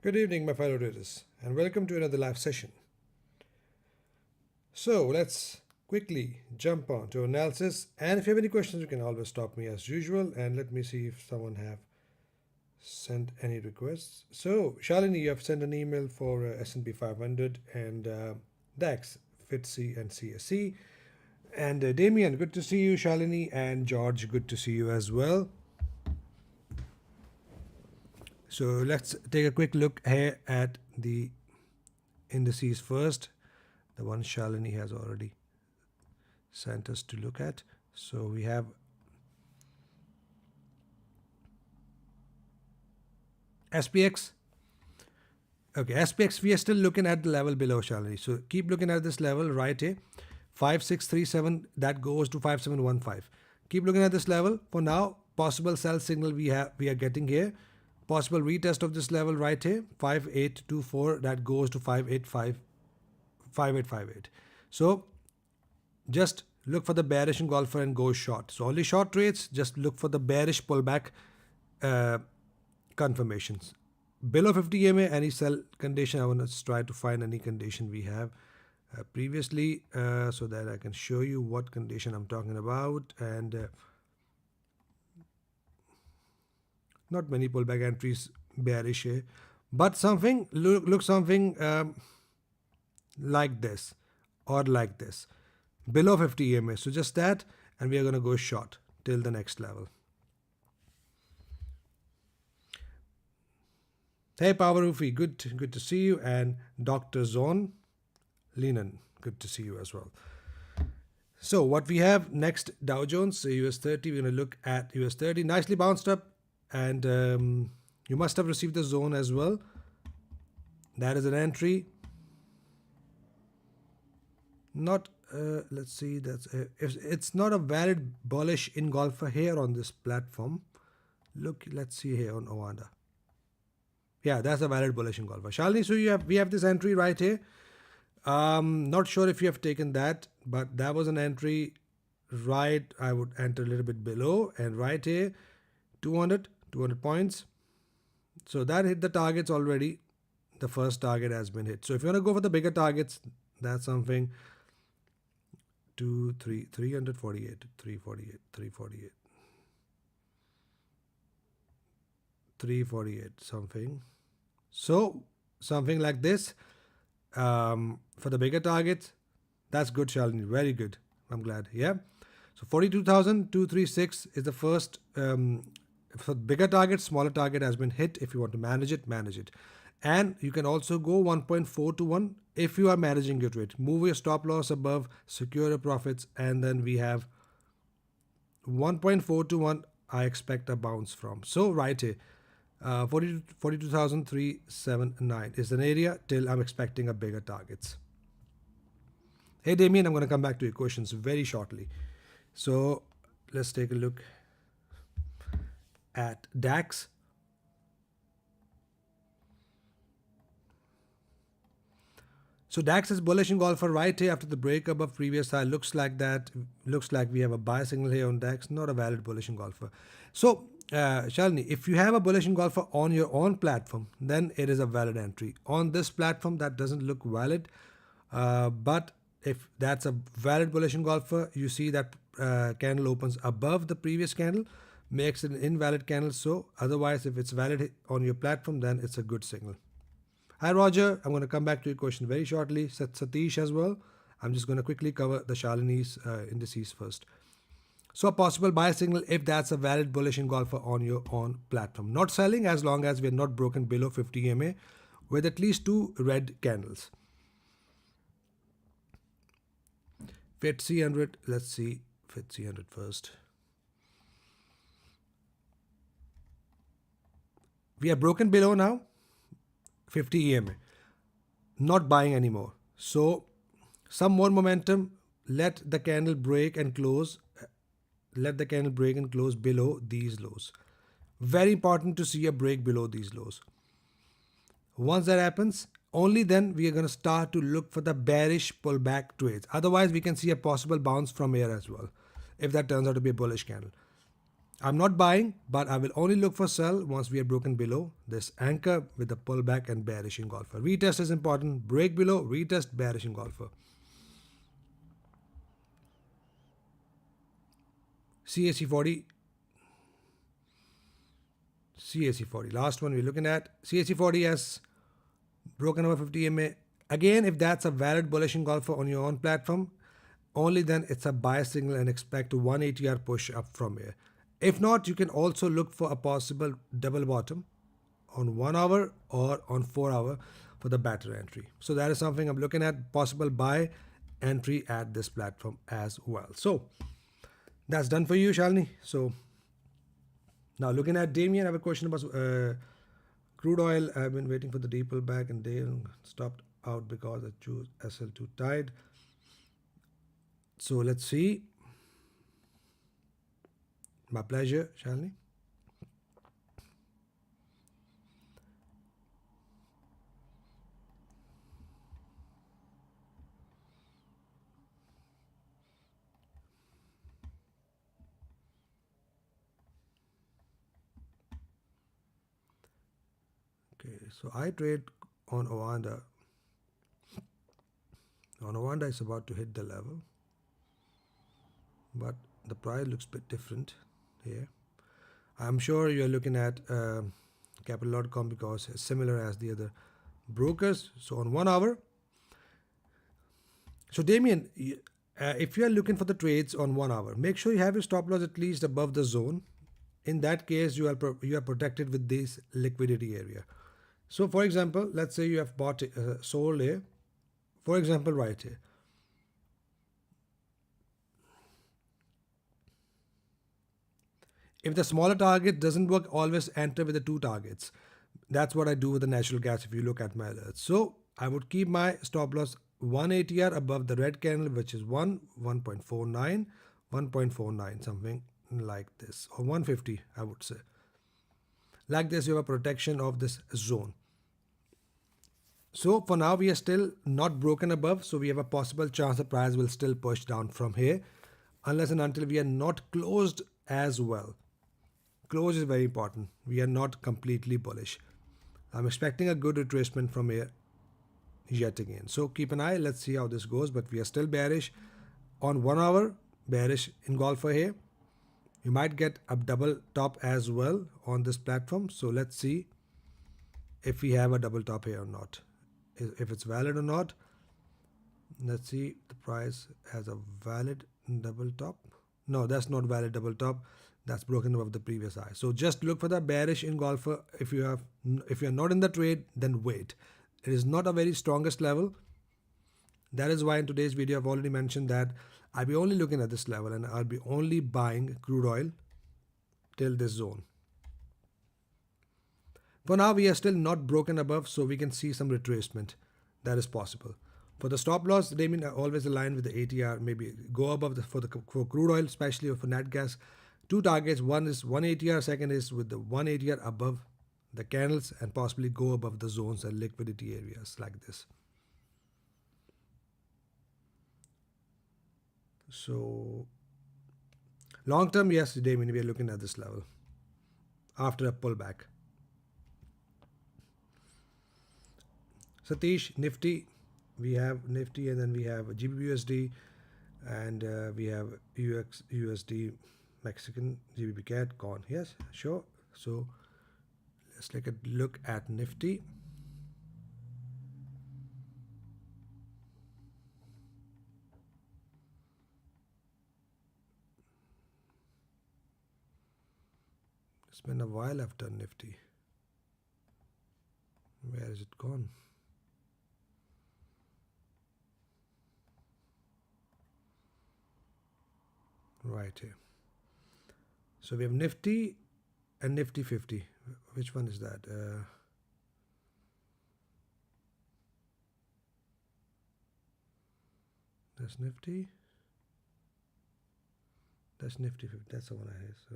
Good evening, my fellow traders, and welcome to another live session. So let's quickly jump on to analysis. And if you have any questions, you can always stop me as usual. And let me see if someone have sent any requests. So Shalini, you have sent an email for S&P 500 and DAX, FTSE and CSE. And Damien, good to see you. Shalini and George, good to see you as well. So let's take a quick look here at the indices first. The one Shalini has already sent us to look at. So we have SPX. Okay, SPX, we are still looking at the level below, Shalini. So keep looking at this level right here. 5637, that goes to 5715. Keep looking at this level. For now, possible sell signal we are getting here. Possible retest of this level right here, 5824, that goes to 5858. So just look for the bearish engulfer and go short. So only short trades, just look for the bearish pullback confirmations. Below 50 EMA, any sell condition, I want to try to find any condition we have previously so that I can show you what condition I'm talking about. And not many pullback entries bearish here, but something look something like this or like this below 50 EMA. So just that, and we are going to go short till the next level. Hey Power Rufi, good to see you. And Dr. Zone Lenin, good to see you as well. So what we have next, Dow Jones, US 30, we're going to look at US 30, nicely bounced up, and you must have received the zone as well. That is an entry. Not let's see, that's if it's not a valid bullish engulfer here on this platform. Look, let's see here on Owanda. Yeah, that's a valid bullish engulfer. Shalini, so we have this entry right here. Not sure if you have taken that, but that was an entry right. I would enter a little bit below, and right here 200 points. So that hit the targets already. The first target has been hit. So if you want to go for the bigger targets, that's something 348, 348, 348, 348 something. So something like this for the bigger targets. That's good, Shalini. Very good. I'm glad. Yeah. So 42,236 is the first. For bigger target, smaller target has been hit. If you want to manage it, manage it. And you can also go 1.4 to 1 if you are managing your trade. Move your stop loss above, secure your profits, and then we have 1.4 to 1. I expect a bounce from. So right here, 42,379 is an area till I'm expecting a bigger targets. Hey Damien, I'm going to come back to your questions very shortly. So let's take a look at DAX. So DAX is bullish engulfer right here after the break above previous high. Looks like that. Looks like we have a buy signal here on DAX. Not a valid bullish engulfer. So Shalini, if you have a bullish engulfer on your own platform, then it is a valid entry. On this platform, that doesn't look valid. But if that's a valid bullish engulfer, you see that candle opens above the previous candle, makes it an invalid candle. So otherwise, if it's valid on your platform, then it's a good signal. Hi Roger, I'm going to come back to your question very shortly. Satish as well. I'm just going to quickly cover the Shalini's indices first. So a possible buy signal if that's a valid bullish engulfer on your own platform. Not selling as long as we're not broken below 50 EMA with at least 2 red candles. FTSE 100, let's see FTSE 100 first. We are broken below now 50 EMA. Not buying anymore. So some more momentum. Let the candle break and close. Let the candle break and close below these lows. Very important to see a break below these lows. Once that happens, only then we are going to start to look for the bearish pullback trades. Otherwise, we can see a possible bounce from here as well, if that turns out to be a bullish candle. I'm not buying, but I will only look for sell once we are broken below this anchor with the pullback and bearish engulfer. Retest is important. Break below, retest, bearish engulfer. CAC 40, CAC 40. Last one we're looking at. CAC 40 has broken over 50 EMA. Again, if that's a valid bullish engulfer on your own platform, only then it's a buy signal and expect a 180R push up from here. If not, you can also look for a possible double bottom on 1 hour or on 4 hour for the better entry. So that is something I'm looking at, possible buy entry at this platform as well. So that's done for you, Shalini. So now looking at Damien, I have a question about crude oil. I've been waiting for the deep pullback and they stopped out because I choose SL2 tied. So let's see. My pleasure, Shalini. Okay, so I trade on Ovanda. On Ovanda, it's about to hit the level, but the price looks a bit different here. I'm sure you're looking at capital.com because it's similar as the other brokers. So on 1 hour. So Damien, if you are looking for the trades on 1 hour, make sure you have your stop loss at least above the zone. In that case, you are protected with this liquidity area. So for example, let's say you have bought sold here. For example, right here. If the smaller target doesn't work, always enter with the two targets. That's what I do with the natural gas if you look at my alerts. So I would keep my stop loss 180R above the red candle, which is 1.49, 1.49, something like this, or 150, I would say. Like this, you have a protection of this zone. So for now, we are still not broken above, so we have a possible chance the price will still push down from here, unless and until we are not closed as well. Close is very important. We are not completely bullish. I'm expecting a good retracement from here yet again. So keep an eye. Let's see how this goes. But we are still bearish on 1 hour. Bearish engulfer here. You might get a double top as well on this platform. So let's see if we have a double top here or not. If it's valid or not. Let's see. The price has a valid double top. No, that's not valid double top. That's broken above the previous high. So just look for the bearish engulfer. If you are not in the trade, then wait. It is not a very strongest level. That is why in today's video I've already mentioned that I'll be only looking at this level and I'll be only buying crude oil till this zone. For now, we are still not broken above, so we can see some retracement. That is possible. For the stop loss, they mean always align with the ATR. Maybe go above for crude oil, especially for nat gas. Two targets. One is 180R. Second is with the 180R above the candles and possibly go above the zones and liquidity areas like this. So long term, yes, Damien, we are looking at this level after a pullback. Satish, Nifty, we have Nifty and then we have GBP and we have USD Mexican GBP CAD gone. Yes, sure. So let's take a look at Nifty. It's been a while I've done Nifty. Where is it gone? Right here. So we have Nifty and Nifty 50. Which one is that? That's Nifty. That's Nifty 50. That's the one I have. So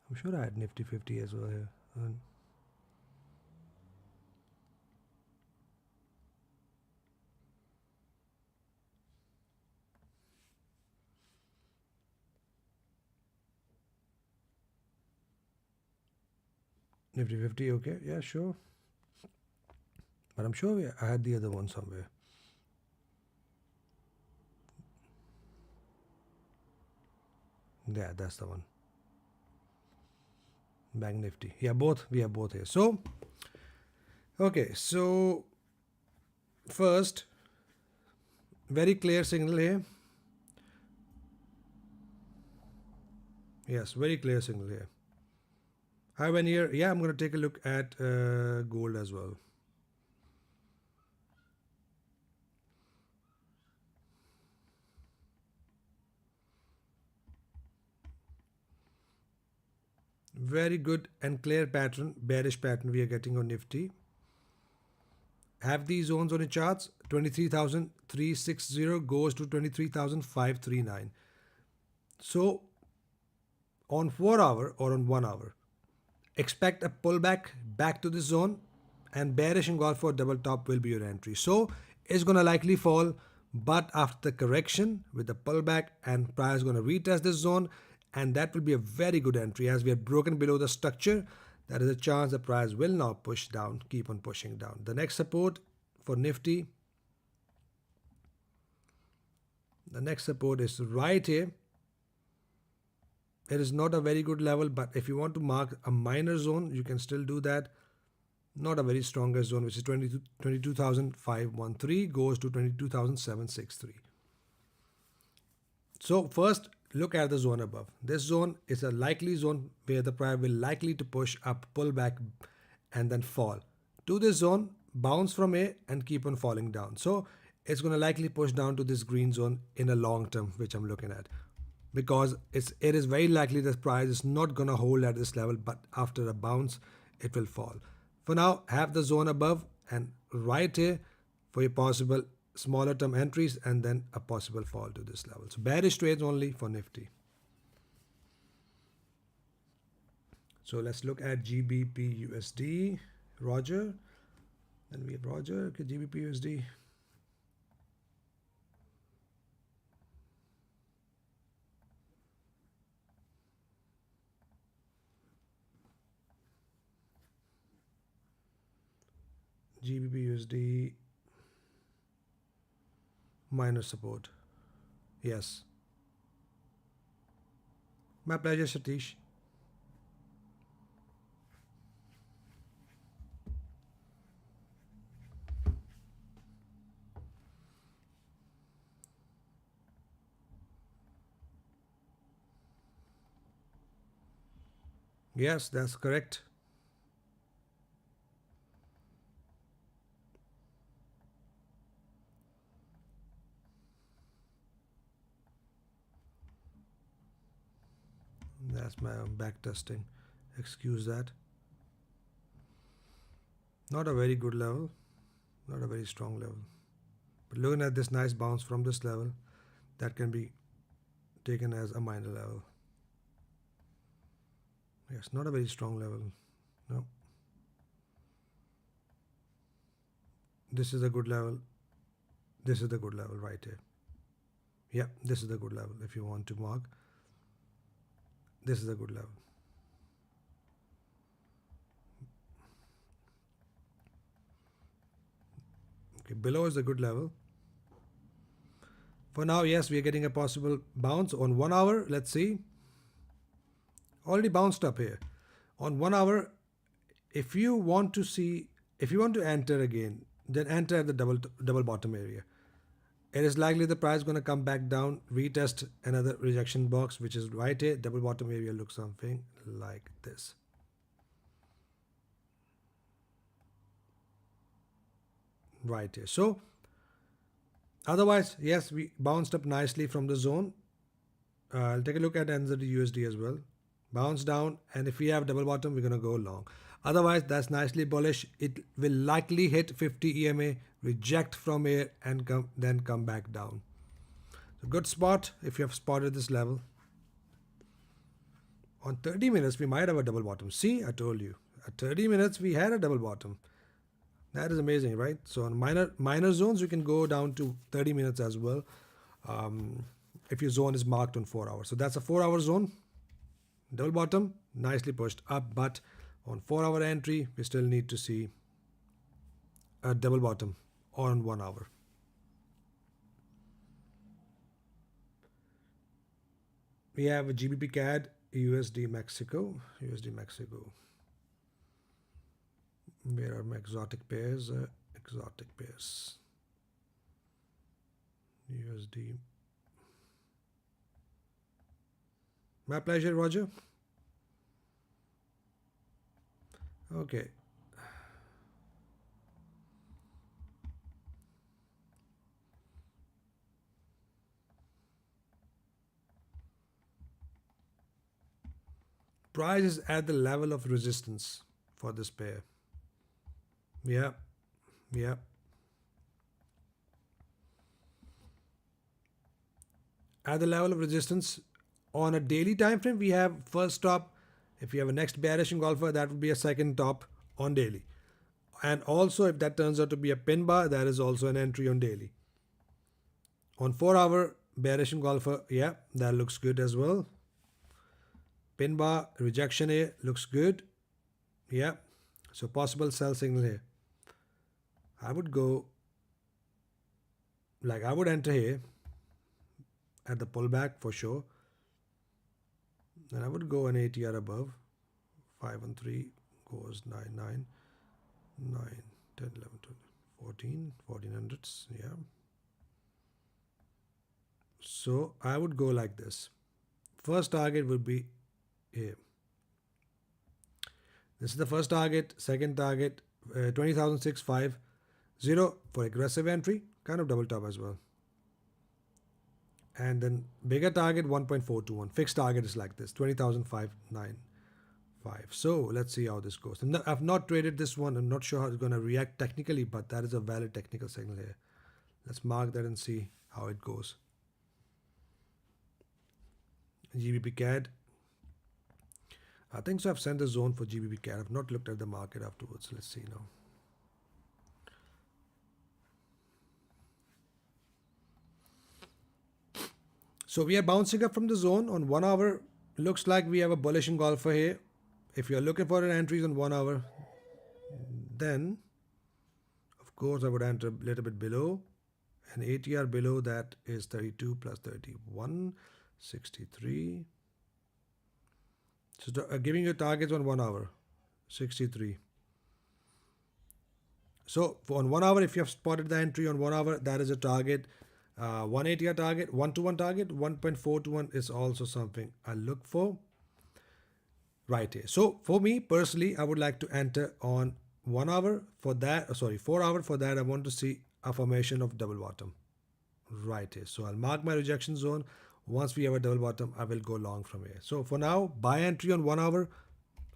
I'm sure I had Nifty 50 as well here. Nifty 50, okay, yeah, sure. But I'm sure I had the other one somewhere. Yeah, that's the one. Bank Nifty. Yeah, both. We have both here. So, okay, so first, very clear signal here. Yes, very clear signal here. I went here. Yeah, I'm going to take a look at gold as well. Very good and clear pattern, bearish pattern we are getting on Nifty. Have these zones on the charts. 23,360 goes to 23,539. So on 4 hour or on 1 hour, expect a pullback back to this zone, and bearish engulf or double top will be your entry. So it's going to likely fall, but after the correction with the pullback, and price is going to retest this zone, and that will be a very good entry. As we have broken below the structure, there is a chance the price will now push down, keep on pushing down. The next support for Nifty, the next support is right here. It is not a very good level, but if you want to mark a minor zone, you can still do that. Not a very strongest zone, which is 22,513 goes to 22,763. So first, look at the zone above. This zone is a likely zone where the price will likely to push up, pull back, and then fall to this zone, bounce from here, and keep on falling down. So it's going to likely push down to this green zone in a long term, which I'm looking at, because it is very likely this price is not going to hold at this level, but after a bounce, it will fall. For now, have the zone above and right here for your possible smaller term entries, and then a possible fall to this level. So bearish trades only for Nifty. So let's look at GBP USD. Roger. Then we have Roger. Okay, GBP USD. GBP USD minor support. Yes. My pleasure, Satish. Yes, that's correct. That's my back testing. Excuse that. Not a very good level. Not a very strong level. But looking at this nice bounce from this level, that can be taken as a minor level. Yes, not a very strong level. No. This is a good level. This is the good level right here. Yeah, this is the good level if you want to mark. This is a good level. Okay, below is a good level. For now, yes, we are getting a possible bounce on 1 hour. Let's see. Already bounced up here. On 1 hour, if you want to enter again, then enter at the double bottom area. It is likely the price is going to come back down, retest another rejection box, which is right here. Double bottom area looks something like this. Right here. So otherwise, yes, we bounced up nicely from the zone. I'll take a look at NZD USD as well. Bounce down, and if we have double bottom, we're going to go long. Otherwise, that's nicely bullish. It will likely hit 50 EMA, reject from here, and then come back down. So good spot if you have spotted this level. On 30 minutes, we might have a double bottom. See, I told you. At 30 minutes, we had a double bottom. That is amazing, right? So on minor zones, you can go down to 30 minutes as well, if your zone is marked on 4 hours. So that's a 4 hour zone. Double bottom, nicely pushed up, but On 4-hour entry, we still need to see a double bottom on 1 hour. We have a GBP CAD, USD Mexico. Where are my exotic pairs? USD. My pleasure, Roger. Okay. Price is at the level of resistance for this pair. Yeah. At the level of resistance on a daily time frame, we have first top. If you have a next bearish engulfer, that would be a second top on daily. And also, if that turns out to be a pin bar, that is also an entry on daily. On 4-hour bearish engulfer, yeah, that looks good as well. Pin bar, rejection here, looks good. Yeah, so possible sell signal here. I would go, I would enter here at the pullback for sure. Then I would go an ATR above. 513 goes 99, 9, 10, 11, 12, 14, 1400s, yeah. So I would go like this. First target would be here. This is the first target. Second target, 20,650 for aggressive entry, kind of double top as well. And then bigger target 1.421. Fixed target is like this, 20,595. So let's see how this goes. And I've not traded this one. I'm not sure how it's going to react technically, but that is a valid technical signal here. Let's mark that and see how it goes. GBP CAD. I think so. I've sent the zone for GBP CAD. I've not looked at the market afterwards. Let's see now. So we are bouncing up from the zone on 1 hour. Looks like we have a bullish engulfer here. If you're looking for an entries on 1 hour, then of course I would enter a little bit below. An ATR below that is 32 plus 31, 63. So giving you targets on 1 hour, 63. So on 1 hour, if you have spotted the entry on 1 hour, that is a target. 1 ATR target, 1-to-1 target, 1.4-to-1 is also something I look for right here. So for me personally, I would like to enter on 1 hour for that. 4 hour for that. I want to see a formation of double bottom right here. So I'll mark my rejection zone. Once we have a double bottom, I will go long from here. So for now, buy entry on 1 hour,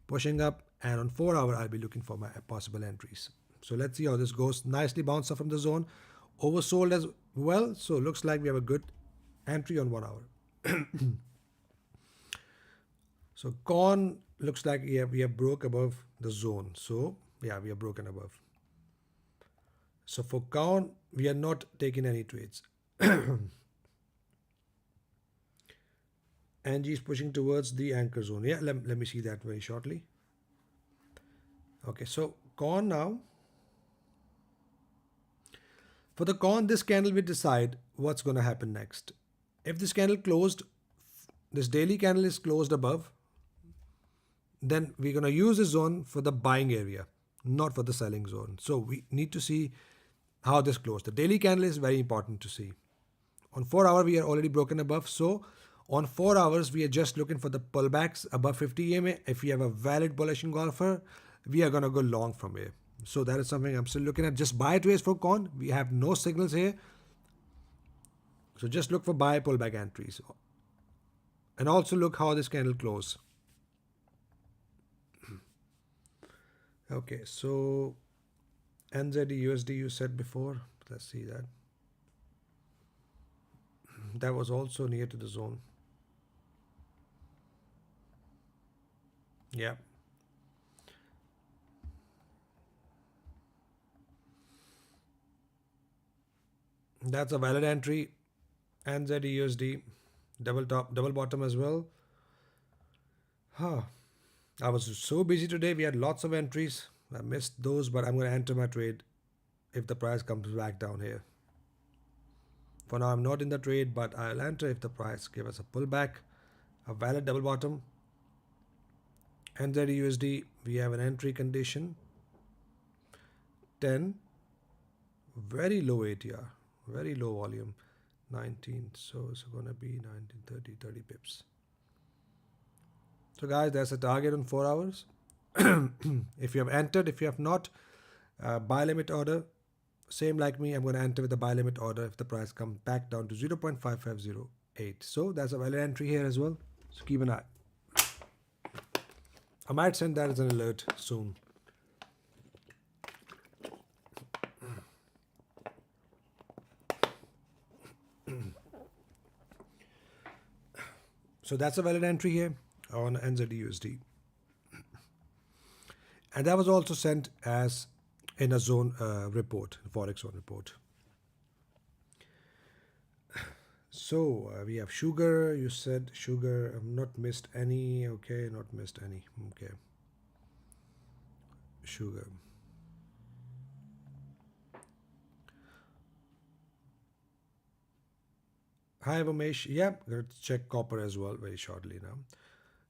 pushing up, and on 4 hour, I'll be looking for my possible entries. So let's see how this goes. Nicely bounced up from the zone, oversold as well. So looks like we have a good entry on 1 hour. So corn looks like we have broke above the zone. So yeah, we have broken above. So for corn, we are not taking any trades. Angie is pushing towards the anchor zone. Yeah, let me see that very shortly. Okay, so corn now. For the corn, this candle will decide what's going to happen next. If this candle closed, this daily candle is closed above, then we're going to use this zone for the buying area, not for the selling zone. So we need to see how this closed. The daily candle is very important to see. On 4 hour, we are already broken above. So on 4 hours, we are just looking for the pullbacks above 50 EMA. If we have a valid bullish engulfer, we are going to go long from here. So that is something I'm still looking at. Just buy trades for corn. We have no signals here. So just look for buy pullback entries. And also look how this candle close. Okay, so NZD USD you said before. Let's see that. That was also near to the zone. Yeah. That's a valid entry. NZD USD double top, double bottom as well. I was so busy today. We had lots of entries. I missed those, but I'm going to enter my trade if the price comes back down here. For now, I'm not in the trade, but I'll enter if the price gives us a pullback, a valid double bottom. NZUSD, we have an entry condition 10, very low ATR, very low volume, 19. So it's going to be 19, 30 pips. So guys, that's a target on 4 hours. If you have entered, if you have not, buy limit order, same like me, I'm going to enter with the buy limit order if the price comes back down to 0.5508. So that's a valid entry here as well. So keep an eye. I might send that as an alert soon. So that's a valid entry here on NZUSD. And that was also sent as in a zone report, forex zone report. So we have sugar. You said sugar. I've not missed any. Okay, not missed any. Okay. Sugar. Hi, Vamesh. Yeah, going to check copper as well very shortly now.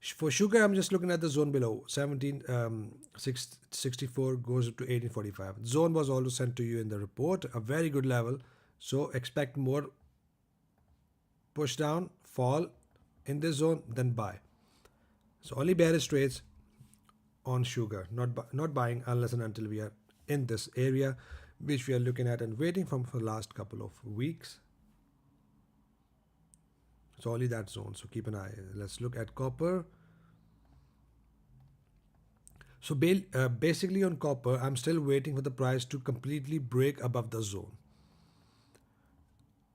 For sugar, I'm just looking at the zone below 17,664 goes up to 1845. Zone was also sent to you in the report, a very good level. So expect more push down, fall in this zone, then buy. So only bearish trades on sugar, not buying unless and until we are in this area, which we are looking at and waiting for the last couple of weeks. So only that zone. So keep an eye. Let's look at copper. So basically on copper, I'm still waiting for the price to completely break above the zone.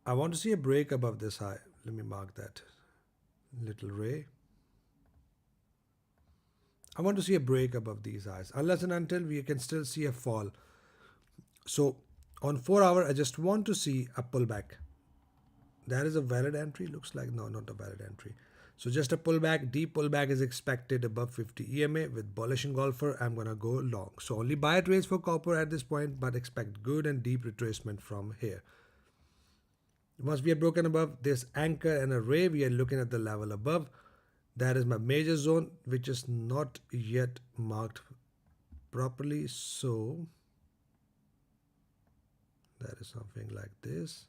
I want to see a break above this high. Let me mark that little ray. I want to see a break above these highs. Unless and until we can still see a fall. So on 4 hour, I just want to see a pullback. That is a valid entry. Looks like no, not a valid entry. So just a pullback, deep pullback is expected above 50 EMA with bullish engulfer. I'm going to go long. So only buy trades for copper at this point, but expect good and deep retracement from here. Once we are broken above this anchor and a ray, we are looking at the level above. That is my major zone, which is not yet marked properly. So that is something like this.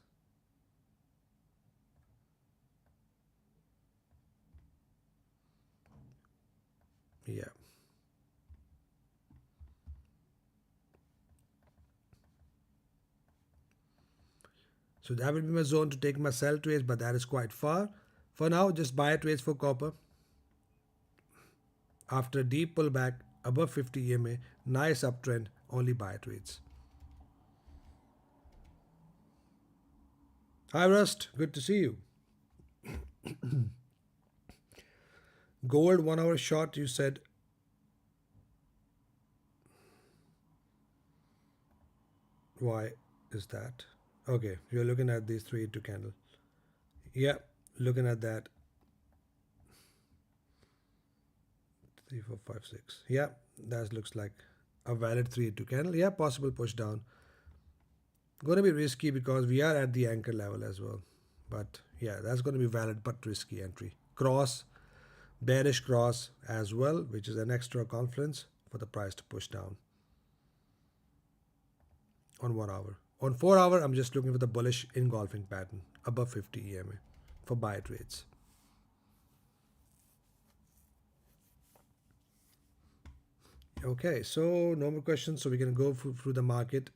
Yeah. So that will be my zone to take my sell trades, but that is quite far. For now, just buy trades for copper. After a deep pullback above 50 EMA, nice uptrend, only buy trades. Hi Rust, good to see you. Gold 1 hour short, you said. Why is that? Okay, you're looking at these 3-2 candle. Yeah, looking at that. 3, 4, 5, 6. Yeah, that looks like a valid 3-2 candle. Yeah, possible push down. Going to be risky because we are at the anchor level as well. But yeah, that's going to be valid but risky entry. Cross, bearish cross as well, which is an extra confluence for the price to push down on 1 hour. On 4 hour, I'm just looking for the bullish engulfing pattern above 50 EMA for buy trades. Okay, so no more questions. So we're going to go through the market.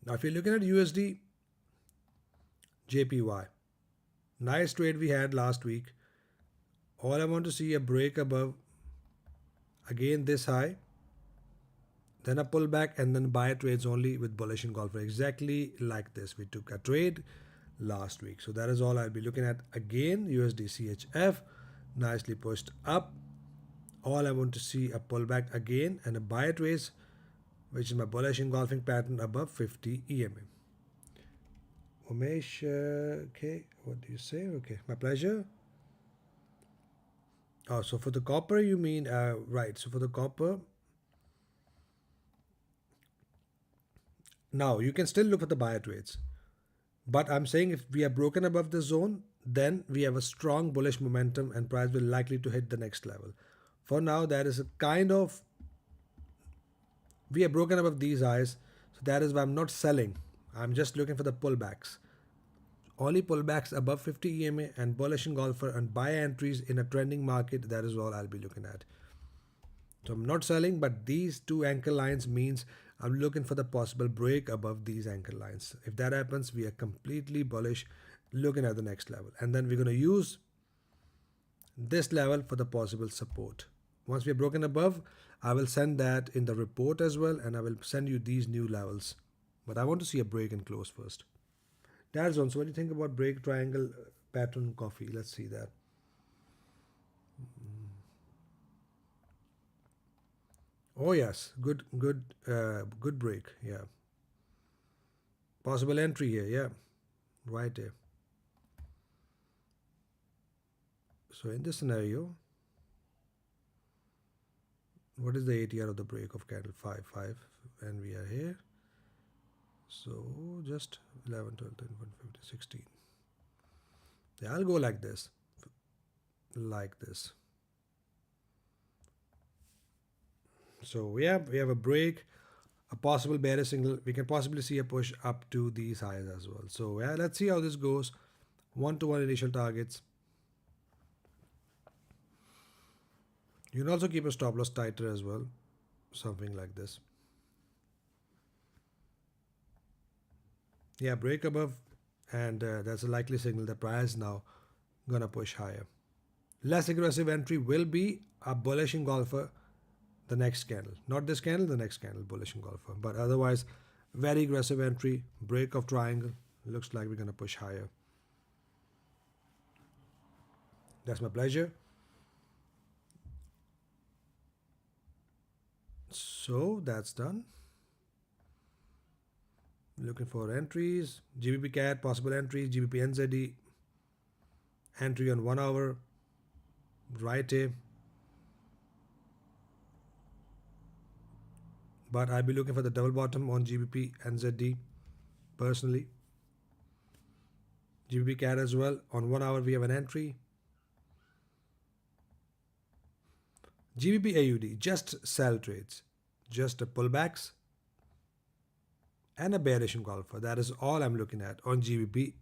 Now, if you're looking at USD, JPY, nice trade we had last week. All I want to see a break above, again this high, then a pullback, and then buy trades only with bullish engulfer. Exactly like this. We took a trade last week. So that is all I'll be looking at. Again, USD CHF, nicely pushed up. All I want to see a pullback again and a buy trades, which is my bullish engulfing pattern above 50 EMA. Umesh, okay, what do you say? Okay, my pleasure. Oh, so for the copper, you mean, right. So for the copper, now you can still look for the buyer trades. But I'm saying if we are broken above the zone, then we have a strong bullish momentum and price will likely to hit the next level. For now, that is a kind of, we are broken above these highs. So that is why I'm not selling. I'm just looking for the pullbacks. Only pullbacks above 50 EMA and bullish engulfer and buy entries in a trending market. That is all I'll be looking at. So I'm not selling, but these two anchor lines means I'm looking for the possible break above these anchor lines. If that happens, we are completely bullish looking at the next level. And then we're going to use this level for the possible support. Once we are broken above, I will send that in the report as well, and I will send you these new levels. But I want to see a break and close first. That's on. So what do you think about break triangle pattern coffee? Let's see that. Oh yes, good break. Yeah, possible entry here. Yeah, right here. So in this scenario, what is the ATR of the break of candle 5 and we are here. So just 11, 12, 13, 14, 15, 16. Yeah, I'll go like this, like this. So we have a break, a possible bearish signal. We can possibly see a push up to these highs as well. So yeah, let's see how this goes. 1-to-1 initial targets. You can also keep a stop loss tighter as well, something like this. Yeah, break above, and that's a likely signal the price now gonna push higher. Less aggressive entry will be a bullish engulfer the next candle, not this candle, the next candle, bullish engulfer. But otherwise, very aggressive entry, break of triangle. Looks like we're gonna push higher. That's my pleasure. So that's done. Looking for entries. GBP CAT, possible entries. GBP NZD, entry on 1 hour. Right A. But I'll be looking for the double bottom on GBP NZD personally. GBP CAT as well. On 1 hour, we have an entry. GBP AUD, just sell trades, just a pullbacks and a bearish engulfer. That is all I'm looking at on GBP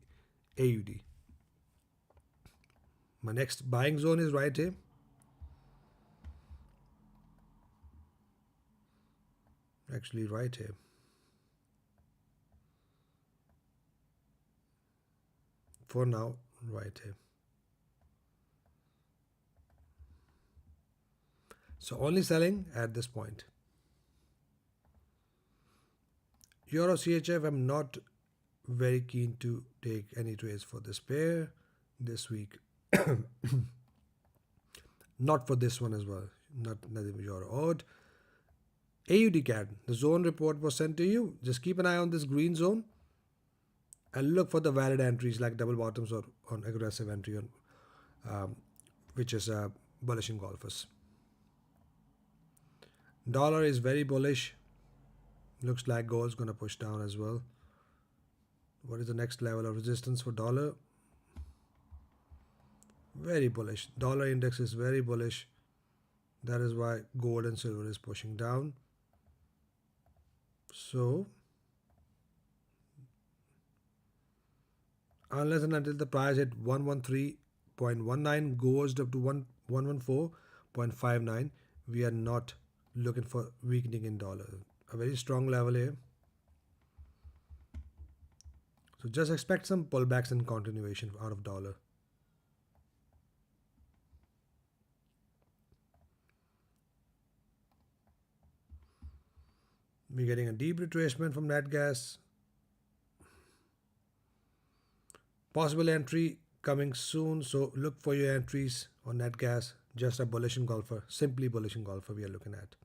AUD. My next buying zone is right here. Actually, right here. For now, right here. So only selling at this point. Euro CHF, I'm not very keen to take any trades for this pair this week. Not for this one as well. Nothing Euro odd. AUD CAD, the zone report was sent to you. Just keep an eye on this green zone and look for the valid entries like double bottoms or on aggressive entry on which is bullish engulfers. Dollar is very bullish. Looks like gold's gonna push down as well. What is the next level of resistance for dollar? Very bullish. Dollar index is very bullish. That is why gold and silver is pushing down. So unless and until the price hit 113.19 goes up to 114.59, we are not looking for weakening in dollar. A very strong level here. So just expect some pullbacks and continuation out of dollar. We're getting a deep retracement from that gas. Possible entry coming soon, so look for your entries on net gas. Just a bullish engulfer, simply bullish engulfer we are looking at.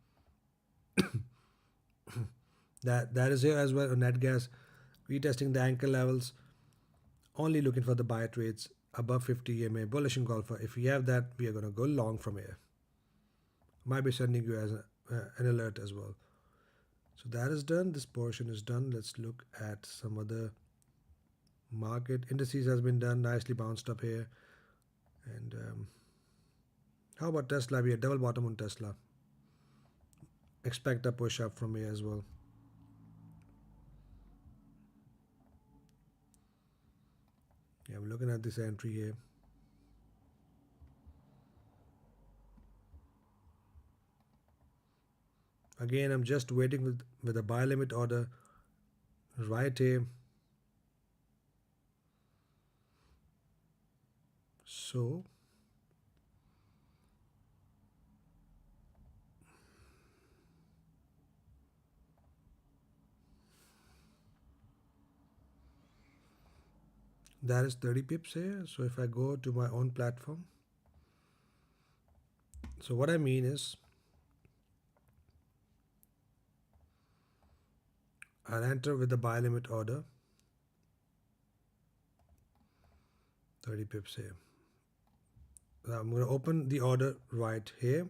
that is here as well on net gas. Retesting the anchor levels. only looking for the buy trades above 50 EMA bullish engulfer. If we have that, we are going to go long from here. Might be sending you as an alert as well. So that is done. This portion is done. Let's look at some other market. Indices has been done, nicely bounced up here. And how about Tesla? We have double bottom on Tesla. Expect a push up from here as well. Yeah, I'm looking at this entry here. Again, I'm just waiting with a buy limit order right here. So that is 30 pips here. So if I go to my own platform, so what I mean is I'll enter with the buy limit order 30 pips here. I'm going to open the order right here.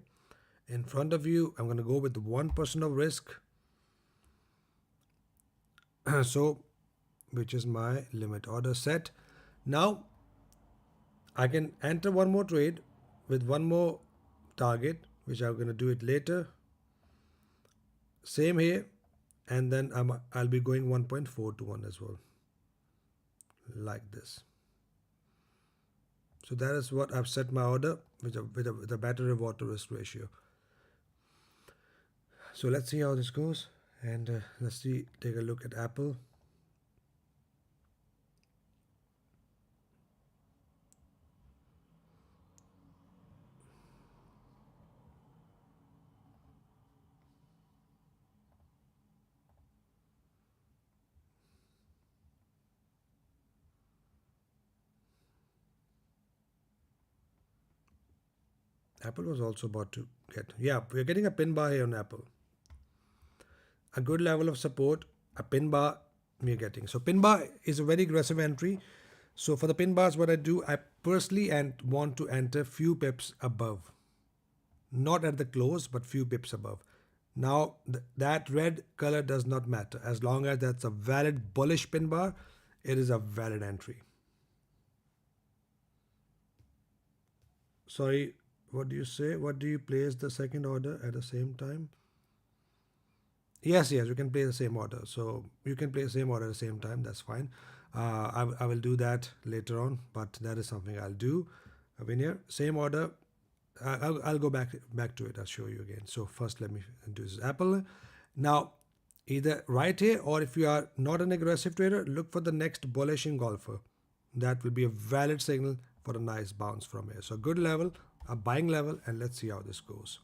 In front of you, I'm going to go with 1% of risk. So, which is my limit order set. Now, I can enter one more trade with one more target, which I'm going to do it later. Same here. And then I'll be going 1.4 to 1 as well. Like this. So that is what I've set my order with a better reward to risk ratio. So let's see how this goes, and let's take a look at Apple. Apple was also about to get, yeah, we're getting a pin bar here on Apple. A good level of support, a pin bar we're getting. So pin bar is a very aggressive entry. So for the pin bars, what I do, I personally want to enter few pips above. Not at the close, but few pips above. Now, that red color does not matter. As long as that's a valid bullish pin bar, it is a valid entry. Sorry, what do you say? What do you place the second order at the same time? Yes, we can play the same order. So you can play the same order at the same time. That's fine. I will do that later on, but that is something I'll do. Vinir, same order. I'll go back to it. I'll show you again. So first, let me do this Apple. Now, either right here, or if you are not an aggressive trader, look for the next bullish engulfer. That will be a valid signal for a nice bounce from here. So good level, a buying level, and let's see how this goes.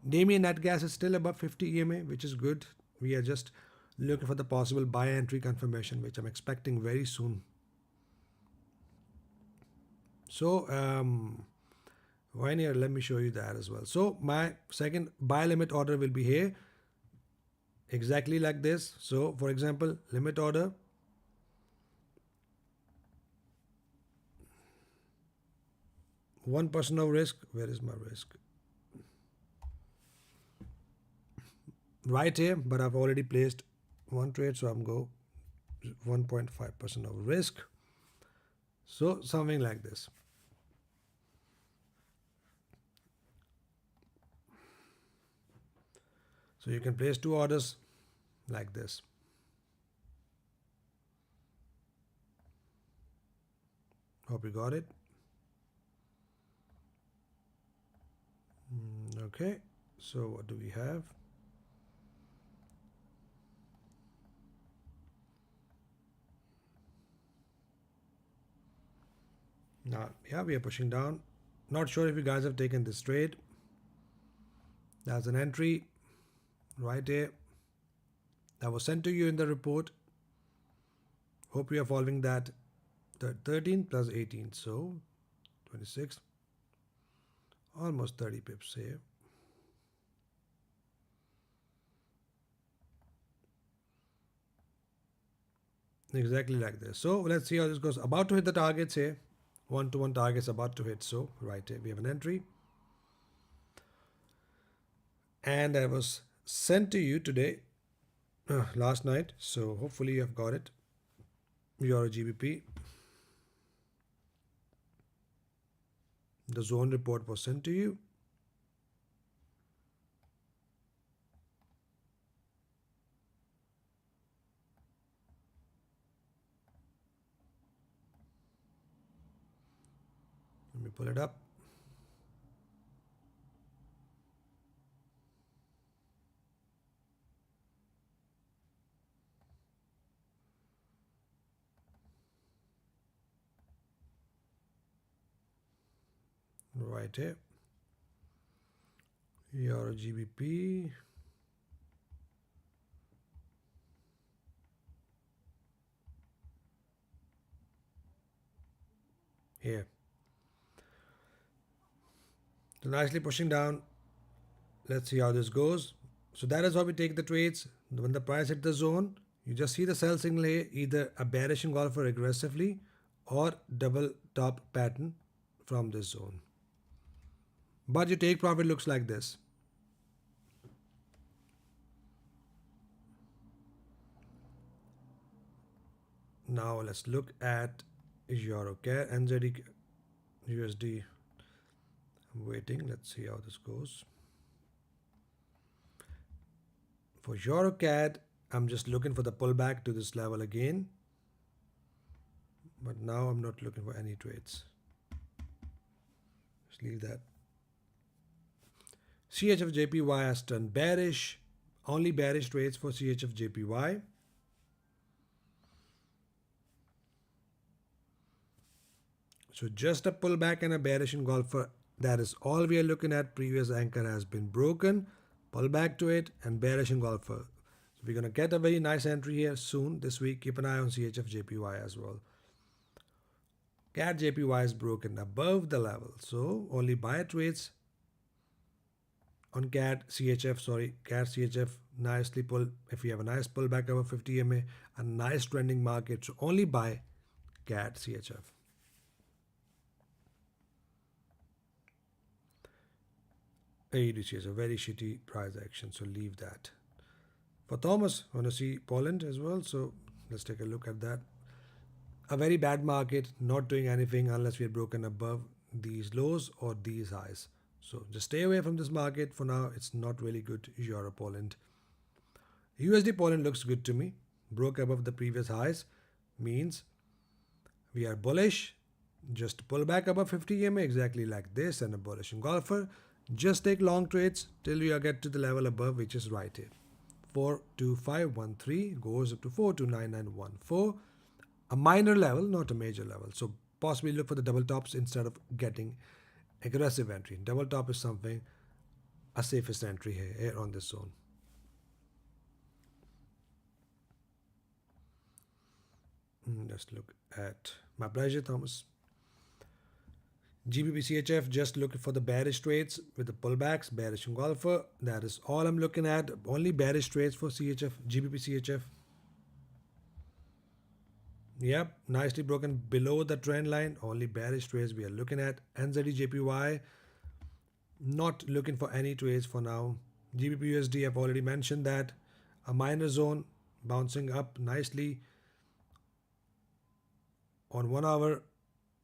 Damien net gas is still above 50 EMA, which is good. We are just looking for the possible buy entry confirmation, which I'm expecting very soon. So here, let me show you that as well. So my second buy limit order will be here, exactly like this. So for example, limit order, $1 of risk. Where is my risk? Right here, but I've already placed one trade, so I'm go 1.5% of risk. So something like this. So you can place two orders like this. Hope you got it. Okay, so what do we have? Now, yeah, we are pushing down. Not sure if you guys have taken this trade. That's an entry right here that was sent to you in the report. Hope you are following that. 13 plus 18, so 26, almost 30 pips here. Exactly like this. So let's see how this goes. About to hit the targets here. 1-to-1 targets about to hit. So right here we have an entry. And that was sent to you today, last night. So hopefully you have got it. Euro GBP. The zone report was sent to you. Let me pull it up. Right here. Euro GBP. Here. So nicely pushing down. Let's see how this goes. So that is how we take the trades. When the price hit the zone, you just see the sell signal here, either a bearish engulfer aggressively or double top pattern from this zone. But your take profit looks like this. Now let's look at Euro CAD, NZD, USD. I'm waiting. Let's see how this goes. For Euro CAD, I'm just looking for the pullback to this level again. But now I'm not looking for any trades. Just leave that. CHF JPY has turned bearish. Only bearish trades for CHF JPY. So just a pullback and a bearish engulfer. That is all we are looking at. Previous anchor has been broken. Pull back to it and bearish engulfer. So we're going to get a very nice entry here soon this week. Keep an eye on CHF JPY as well. CAD JPY is broken above the level. So only buy trades on CAD CHF nicely pull. If you have a nice pullback over 50 MA, a nice trending market, so only buy CAD CHF. AUDC is a very shitty price action, so leave that. For Thomas, I want to see Poland as well, so let's take a look at that. A very bad market, not doing anything unless we are broken above these lows or these highs. So just stay away from this market for now. It's not really good. Euro Poland. USD Poland looks good to me. Broke above the previous highs, means we are bullish. Just pull back above 50 EMA exactly like this and a bullish engulfer. Just take long trades till we get to the level above, which is right here. 42513 goes up to 429914. A minor level, not a major level. So possibly look for the double tops instead of getting aggressive entry. Double top is something, a safest entry here on this zone. Let's look at my pleasure, Thomas. GBP CHF, just looking for the bearish trades with the pullbacks, bearish engulfer. That is all I'm looking at. Only bearish trades for CHF, GBP CHF. Yep, nicely broken below the trend line. Only bearish trades we are looking at. NZD JPY, not looking for any trades for now. GBP USD, I've already mentioned that. A minor zone bouncing up nicely. On 1 hour,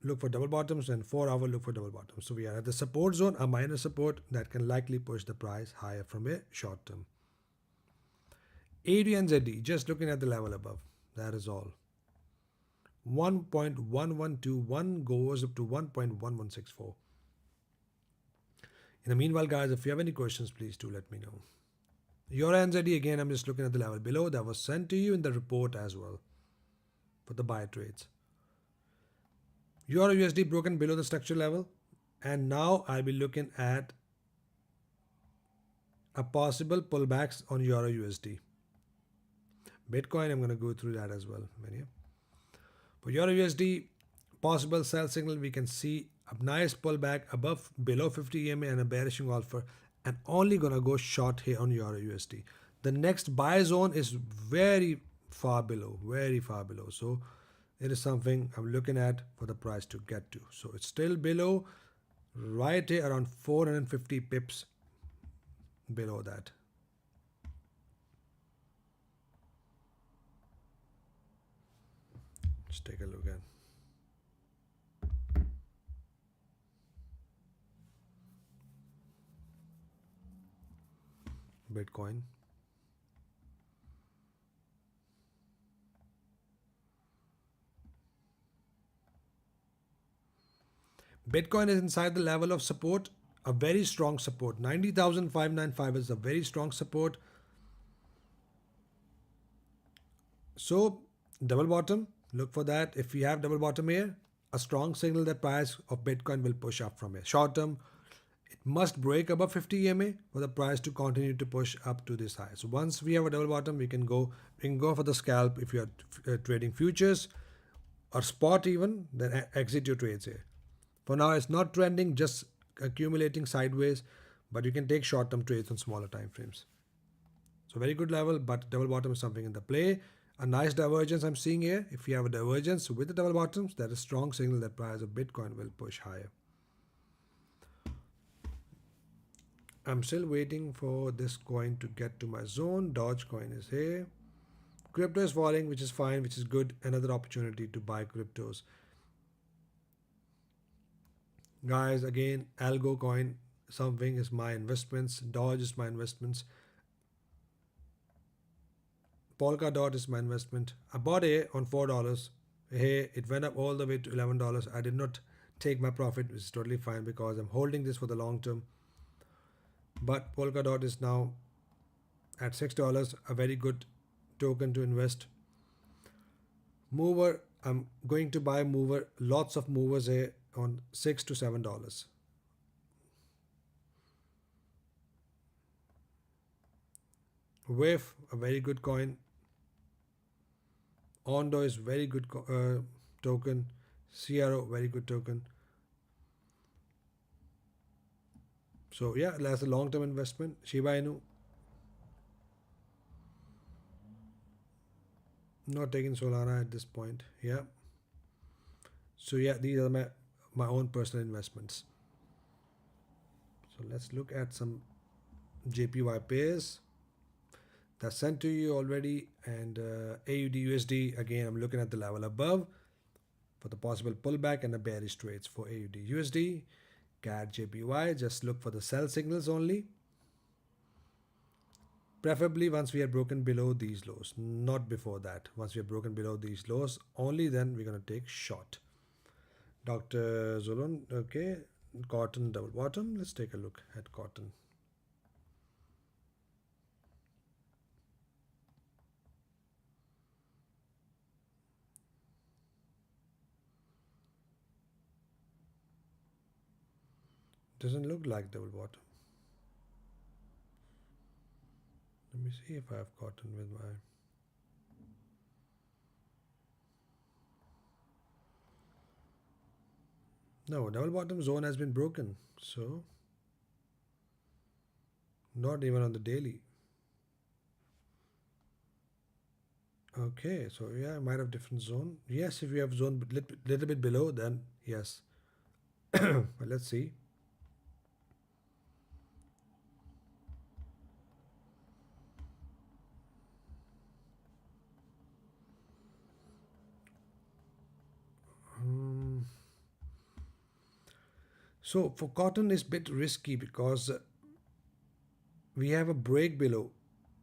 look for double bottoms, and 4 hour look for double bottoms. So we are at the support zone, a minor support that can likely push the price higher from a short term. AUD NZD, just looking at the level above. That is all. 1.1121 goes up to 1.1164. In the meanwhile, guys, if you have any questions, please do let me know. Euro NZD, again, I'm just looking at the level below. That was sent to you in the report as well for the buy trades. Euro USD broken below the structure level, and now I'll be looking at a possible pullbacks on Euro USD. Bitcoin, I'm going to go through that as well. For Euro USD, possible sell signal, we can see a nice pullback above below 50 EMA and a bearish engulfer, and only going to go short here on Euro USD. The next buy zone is very far below, very far below. So it is something I'm looking at for the price to get to. So it's still below, right here around 450 pips below that. Let's take a look at Bitcoin. Bitcoin is inside the level of support, a very strong support. 90,595 is a very strong support. So double bottom, look for that. If you have double bottom here, a strong signal that price of Bitcoin will push up from here. Short term, it must break above 50 EMA for the price to continue to push up to this high. So once we have a double bottom, we can go for the scalp if you are trading futures or spot even, then exit your trades here. For now, it's not trending, just accumulating sideways, but you can take short-term trades on smaller time frames. So very good level, but double bottom is something in the play. A nice divergence I'm seeing here. If you have a divergence with the double bottoms, that is strong signal that price of Bitcoin will push higher. I'm still waiting for this coin to get to my zone. Dogecoin is here. Crypto is falling, which is fine, which is good. Another opportunity to buy cryptos. Guys, again, Algo coin, something is my investments. Doge is my investments. Polkadot is my investment. I bought it on $4. Hey, it went up all the way to $11. I did not take my profit, which is totally fine because I'm holding this for the long term. But Polkadot is now at $6, a very good token to invest. Mover, I'm going to buy Mover, lots of movers here on $6 to $7. Wave, a very good coin. Ondo is very good token. CRO, very good token. So yeah, that's a long-term investment. Shiba Inu, not taking Solana at this point. Yeah. So yeah, these are my own personal investments. So let's look at some JPY pairs that's sent to you already, and AUD USD, again I'm looking at the level above for the possible pullback and the bearish trades for AUD USD. CAD JPY, just look for the sell signals only, preferably once we are broken below these lows, not before that. Once we are broken below these lows, only then we're going to take short. Dr. Zulun, okay, cotton double bottom. Let's take a look at cotton. Doesn't look like double bottom. Let me see if I have cotton with my... No, double bottom zone has been broken. So, not even on the daily. Okay, so yeah, I might have different zone. Yes, if you have zone little bit below, then yes. But let's see. So for cotton is a bit risky because we have a break below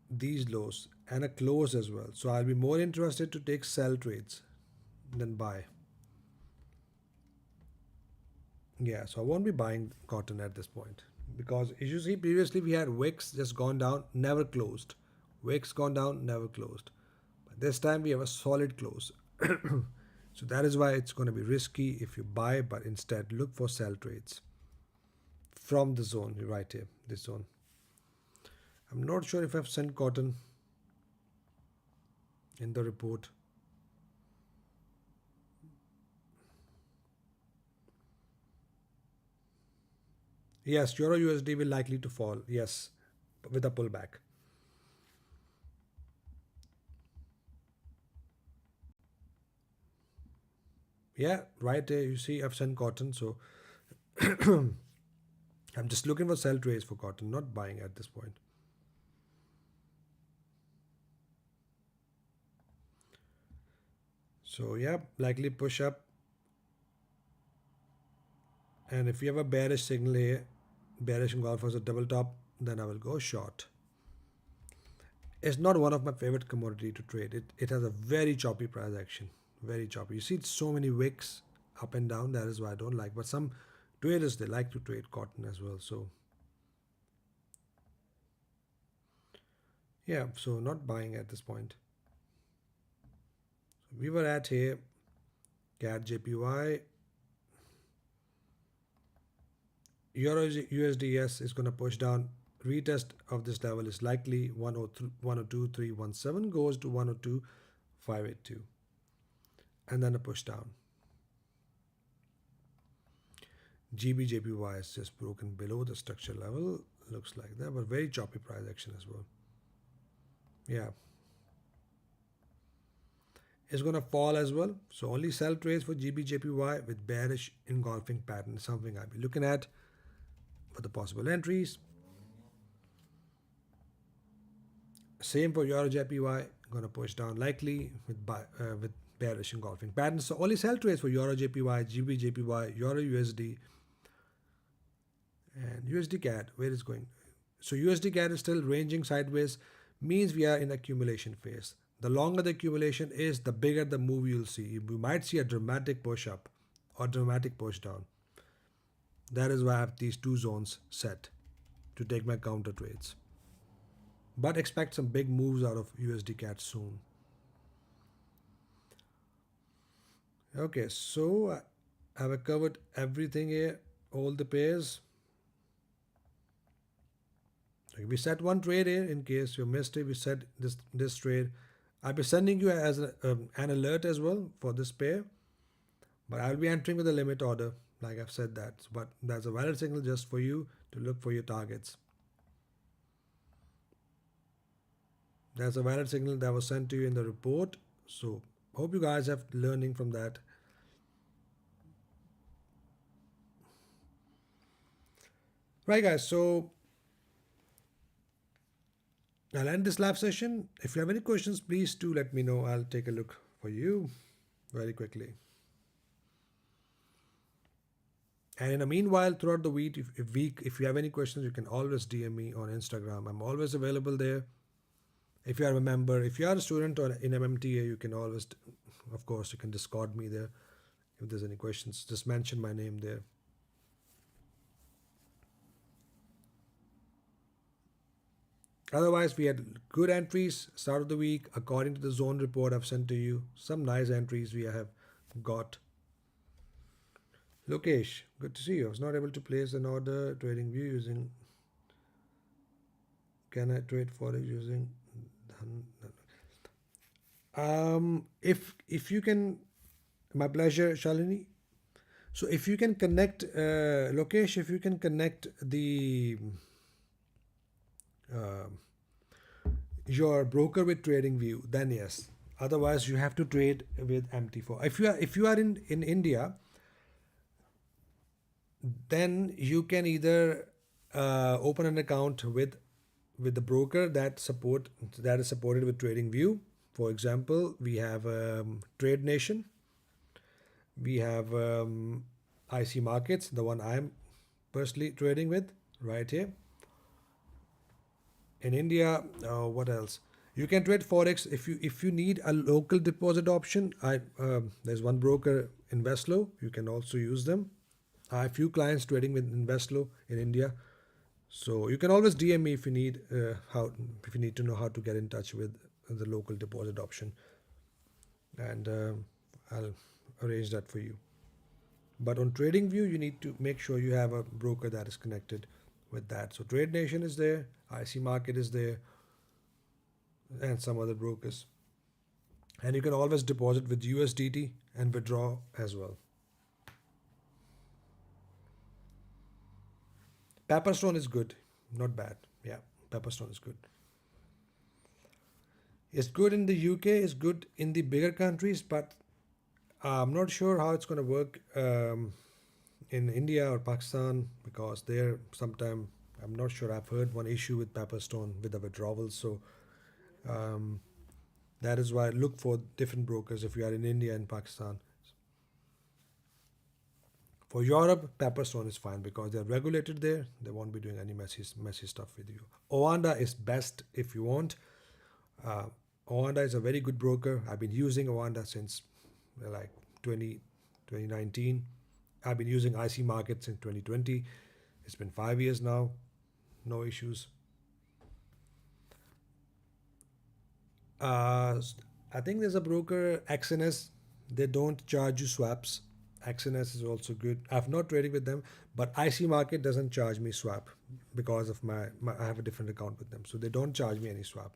these lows and a close as well. So I'll be more interested to take sell trades than buy. Yeah, so I won't be buying cotton at this point because as you see previously we had wicks just gone down, never closed. Wicks gone down, never closed. But this time we have a solid close. So that is why it's going to be risky if you buy, but instead look for sell trades from the zone right here, this zone. I'm not sure if I've sent cotton in the report. Yes, Euro USD will likely to fall. Yes, with a pullback. Yeah, right there you see I've sent cotton, so I'm just looking for sell trades for cotton, not buying at this point. So yeah, likely push up, and if you have a bearish signal here, bearish engulfers a double top, then I will go short. It's not one of my favorite commodity to trade. It has a very choppy price action, very choppy. You see so many wicks up and down. That is why I don't like. But some traders they like to trade cotton as well. So yeah, so not buying at this point. So we were at here, CAD JPY, Euro USDS is going to push down. Retest of this level is likely 102.317 goes to 102.582, and then a push down. GBJPY is just broken below the structure level, looks like that, but very choppy price action as well. Yeah, it's going to fall as well, so only sell trades for GBJPY with bearish engulfing pattern is something I'll be looking at for the possible entries. Same for Euro JPY, going to push down likely with bearish engulfing patterns. So only sell trades for Euro JPY, GBJPY, Euro USD, and USD CAD. Where is going? So USD CAD is still ranging sideways, means we are in accumulation phase. The longer the accumulation is, the bigger the move you'll see. We might see a dramatic push up or dramatic push down. That is why I have these two zones set to take my counter trades. But expect some big moves out of USD CAD soon. Okay, so I've covered everything here, all the pairs. We set one trade here in case you missed it. We set this trade. I'll be sending you as an alert as well for this pair, but I'll be entering with a limit order, like I've said that. But that's a valid signal just for you to look for your targets. That's a valid signal that was sent to you in the report. So hope you guys have learning from that. Right, guys. So I'll end this live session. If you have any questions, please do let me know. I'll take a look for you very quickly. And in the meanwhile, throughout the week, if you have any questions, you can always DM me on Instagram. I'm always available there. If you are a member, if you are a student or in MMTA, you can always, of course, you can Discord me there. If there's any questions, just mention my name there. Otherwise, we had good entries start of the week according to the zone report I've sent to you. Some nice entries we have got. Lokesh, good to see you. I was not able to place an order trading view using. Can I trade forex using? If you can, my pleasure, Shalini. So if you can connect, Lokesh, if you can connect the your broker with trading view, then yes. Otherwise you have to trade with MT4. If you are in India, then you can either open an account with the broker that is supported with trading view. For example, we have Trade Nation, we have IC Markets, the one I'm personally trading with right here. In India, what else? You can trade forex if you need a local deposit option. There's one broker, Investlo. You can also use them. I have few clients trading with Investlo in India, so you can always DM me if you need if you need to know how to get in touch with the local deposit option, and I'll arrange that for you. But on TradingView, you need to make sure you have a broker that is connected with that. So Trade Nation is there, IC Market is there, and some other brokers. And you can always deposit with USDT and withdraw as well. Pepperstone is good, not bad. Yeah, Pepperstone is good. It's good in the UK, it's good in the bigger countries, but I'm not sure how it's going to work in India or Pakistan because there sometime I'm not sure. I've heard one issue with Pepperstone with the withdrawals, so um, that is why I look for different brokers if you are in India and Pakistan. For Europe, Pepperstone is fine because they're regulated there. They won't be doing any messy stuff with you. Oanda is best if you want. Uh, Oanda is a very good broker. I've been using Oanda since like 2019. I've been using IC Market since 2020. It's been 5 years now. No issues. Uh, I think there's a broker, XNS. They don't charge you swaps. XNS is also good. I've not traded with them, but IC Market doesn't charge me swap because of my I have a different account with them, so they don't charge me any swap.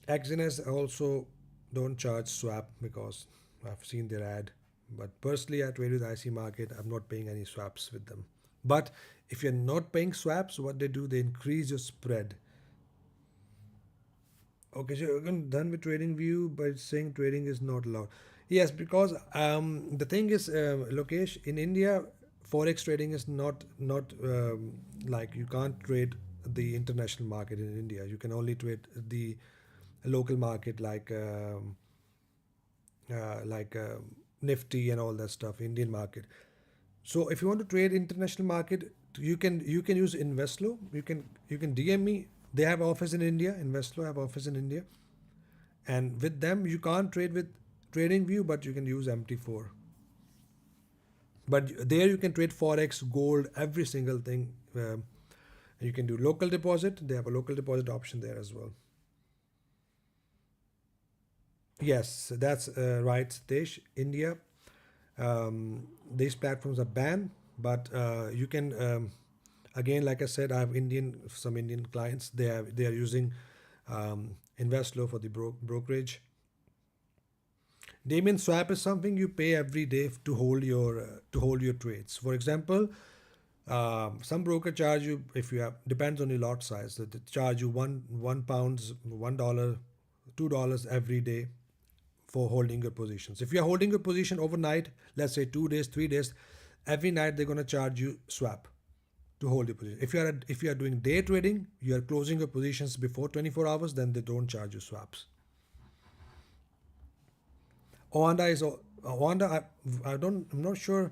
XNS also don't charge swap because I've seen their ad. But personally, I trade with IC Market. I'm not paying any swaps with them. But if you're not paying swaps, what they do, they increase your spread. Okay, so you're done with trading view by saying trading is not allowed. Yes, because the thing is, Lokesh, in India, forex trading is not like you can't trade the international market in India. You can only trade the local market like Nifty and all that stuff, Indian market. So if you want to trade international market, you can use Investlo. You can DM me. They have office in India. Investlo have office in India, and with them you can't trade with TradingView, but you can use MT4. But there you can trade forex, gold, every single thing. You can do local deposit. They have a local deposit option there as well. Yes, that's right, Satish. India, these platforms are banned, but you can again, like I said, I have some Indian clients. They are using Investlo for the brokerage. Swap is something you pay every day to hold your trades. For example, some broker charge you if you have depends on your lot size. So they charge you £1, $1, $2 every day for holding your positions. If you are holding your position overnight, let's say 2 days, 3 days, every night they're gonna charge you swap to hold your position. If you are doing day trading, you are closing your positions before 24 hours, then they don't charge you swaps. Oanda is Oanda. I'm not sure.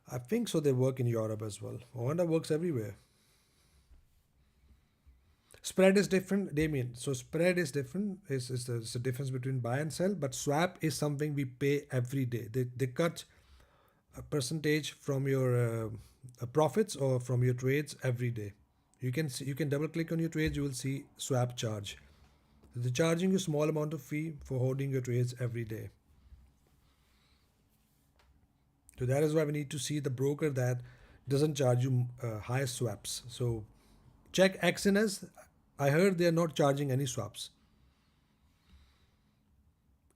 I think so. They work in Europe as well. Oanda works everywhere. Spread is different, Damien. So spread is different. It's the difference between buy and sell. But swap is something we pay every day. They cut a percentage from your profits or from your trades every day. You can double click on your trades. You will see swap charge. They're charging you a small amount of fee for holding your trades every day. So that is why we need to see the broker that doesn't charge you high swaps. So check XNS. I heard they are not charging any swaps.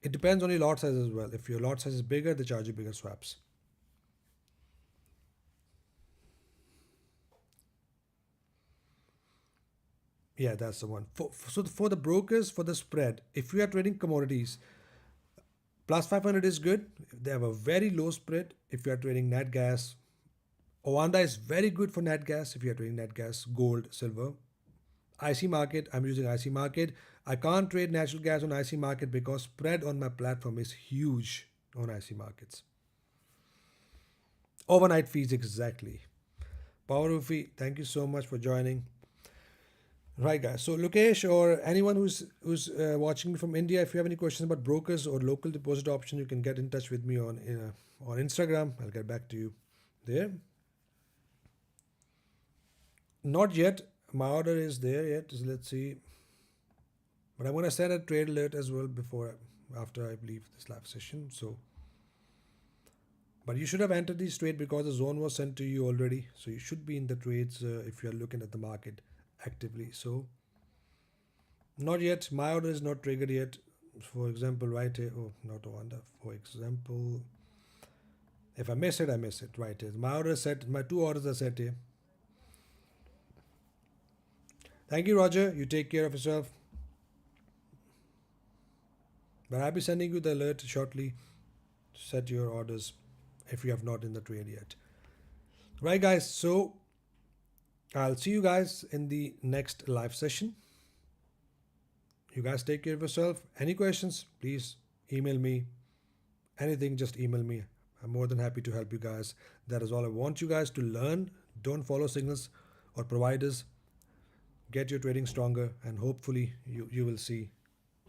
It depends on your lot size as well. If your lot size is bigger, they charge you bigger swaps. Yeah, that's the one. So for the brokers, for the spread, if you are trading commodities, plus 500 is good. They have a very low spread. If you are trading nat gas, Oanda is very good for nat gas. If you are trading nat gas, gold, silver, IC Market, I'm using IC Market. I can't trade natural gas on IC Market because spread on my platform is huge on IC Markets. Overnight fees, exactly. Power Ufi, thank you so much for joining. Right, guys. So, Lokesh or anyone who's watching me from India, if you have any questions about brokers or local deposit option, you can get in touch with me on Instagram. I'll get back to you there. Not yet. My order is there yet. So let's see. But I'm gonna send a trade alert as well after I leave this live session. So, but you should have entered this trade because the zone was sent to you already. So you should be in the trades if you are looking at the market actively. So not yet. My order is not triggered yet. For example, right here. Oh, not a wonder. For example, if I miss it, I miss it. Right here. My order is set. My two orders are set here. Thank you, Roger. You take care of yourself. But I'll be sending you the alert shortly to set your orders if you have not in the trade yet. Right, guys. So I'll see you guys in the next live session. You guys take care of yourself. Any questions, please email me. Anything, just email me. I'm more than happy to help you guys. That is all I want you guys to learn. Don't follow signals or providers. Get your trading stronger, and hopefully you will see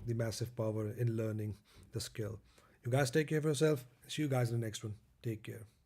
the massive power in learning the skill. You guys take care of yourself. See you guys in the next one. Take care.